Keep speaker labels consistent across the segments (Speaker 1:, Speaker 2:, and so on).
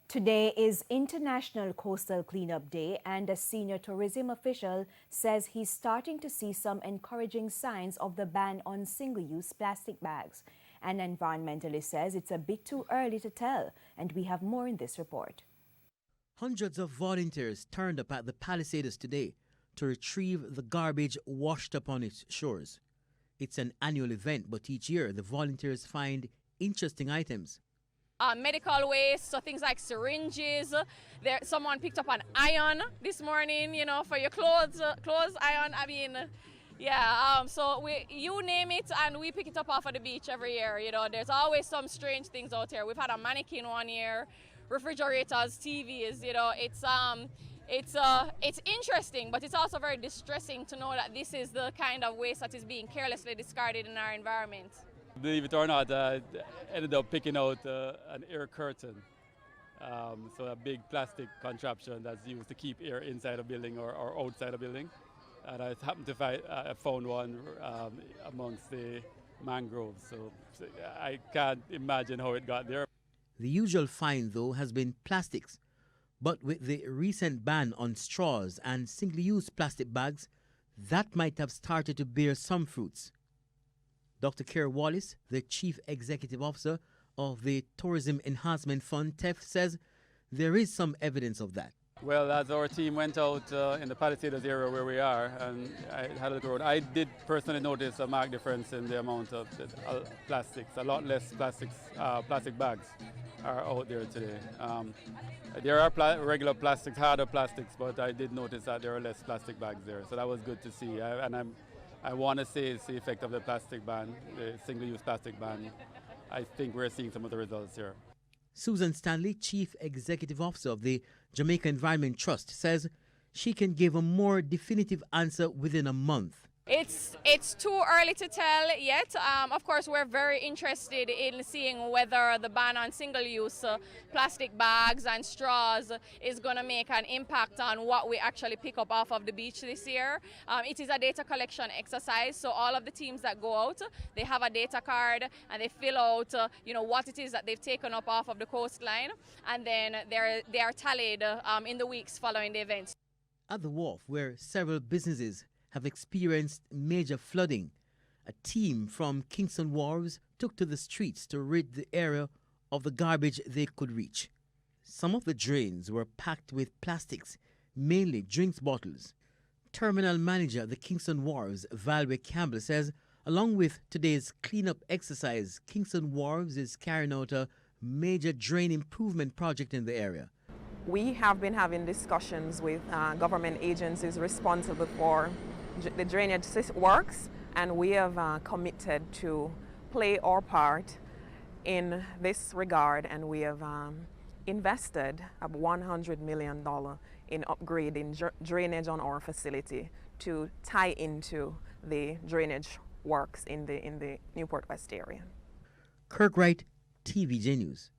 Speaker 1: Today is International Coastal Cleanup Day, and a senior tourism official says he's starting to see some encouraging signs of the ban on single-use plastic bags. An environmentalist says it's a bit too early to tell, and we have more in this report.
Speaker 2: Hundreds of volunteers turned up at the Palisades today to retrieve the garbage washed up on its shores. It's an annual event, but each year the volunteers find interesting items.
Speaker 3: Medical waste, so things like syringes. Someone picked up an iron this morning, for your clothes iron. I mean, yeah. You name it, and we pick it up off of the beach every year. There's always some strange things out here. We've had a mannequin one year, refrigerators, TVs. It's interesting, but it's also very distressing to know that this is the kind of waste that is being carelessly discarded in our environment.
Speaker 4: Believe it or not, I ended up picking out an air curtain. So a big plastic contraption that's used to keep air inside a building or outside a building. And I happened to I found one amongst the mangroves. So I can't imagine how it got there.
Speaker 2: The usual find, though, has been plastics. But with the recent ban on straws and single-use plastic bags, that might have started to bear some fruits. Dr. Kerr Wallace, the Chief Executive Officer of the Tourism Enhancement Fund, TEF, says there is some evidence of that.
Speaker 4: Well, as our team went out in the Palisades area where we are and I had a look around, I did personally notice a marked difference in the amount of plastics. A lot less plastic bags are out there today. There are regular plastics, harder plastics, but I did notice that there are less plastic bags there. So that was good to see. I want to say it's the effect of the plastic ban, the single-use plastic ban. I think we're seeing some of the results here.
Speaker 2: Susan Stanley, Chief Executive Officer of the Jamaica Environment Trust, says she can give a more definitive answer within a month.
Speaker 3: It's too early to tell yet. Of course, we're very interested in seeing whether the ban on single-use plastic bags and straws is going to make an impact on what we actually pick up off of the beach this year. It is a data collection exercise, so all of the teams that go out, they have a data card and they fill out, what it is that they've taken up off of the coastline, and then they are tallied in the weeks following the event.
Speaker 2: At the wharf, where several businesses have experienced major flooding, a team from Kingston Wharves took to the streets to rid the area of the garbage they could reach. Some of the drains were packed with plastics, mainly drinks bottles. Terminal manager at the Kingston Wharves, Valway Campbell, says along with today's cleanup exercise, Kingston Wharves is carrying out a major drain improvement project in the area.
Speaker 5: We have been having discussions with government agencies responsible for the drainage works, and we have committed to play our part in this regard, and we have invested $100 million in upgrading drainage on our facility to tie into the drainage works in the Newport West area.
Speaker 2: Kirk Wright, TVJ News.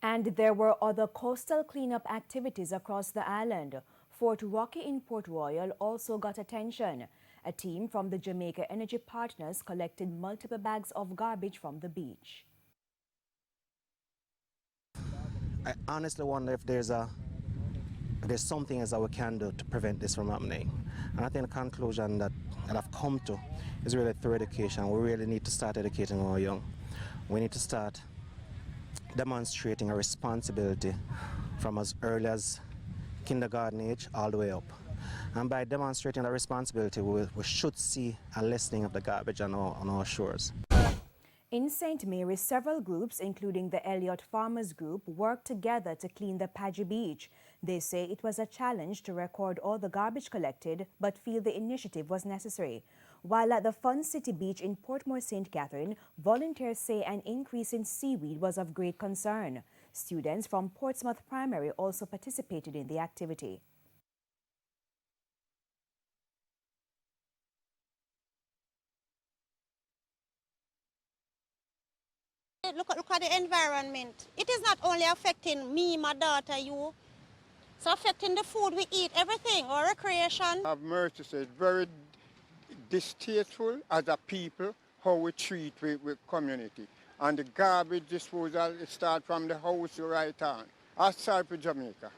Speaker 1: And there were other coastal cleanup activities across the island. Fort Rocky in Port Royal also got attention. A team from the Jamaica Energy Partners collected multiple bags of garbage from the beach.
Speaker 6: I honestly wonder if there's something else that we can do to prevent this from happening. And I think the conclusion that I've come to is really through education. We really need to start educating our young. We need to start demonstrating a responsibility from as early as kindergarten age all the way up. And by demonstrating that responsibility, we should see a lessening of the garbage on our shores.
Speaker 1: In St. Mary's, several groups, including the Elliott Farmers Group, worked together to clean the Padgy Beach. They say it was a challenge to record all the garbage collected, but feel the initiative was necessary. While at the Fun City Beach in Portmore St. Catherine, volunteers say an increase in seaweed was of great concern. Students from Portsmouth Primary also participated in the activity.
Speaker 7: Look at the environment. It is not only affecting me, my daughter, you. It's affecting the food we eat, everything, our recreation.
Speaker 8: I've mercy said very distasteful as a people how we treat with community. And the garbage disposal, it starts from the house right on. outside of Jamaica.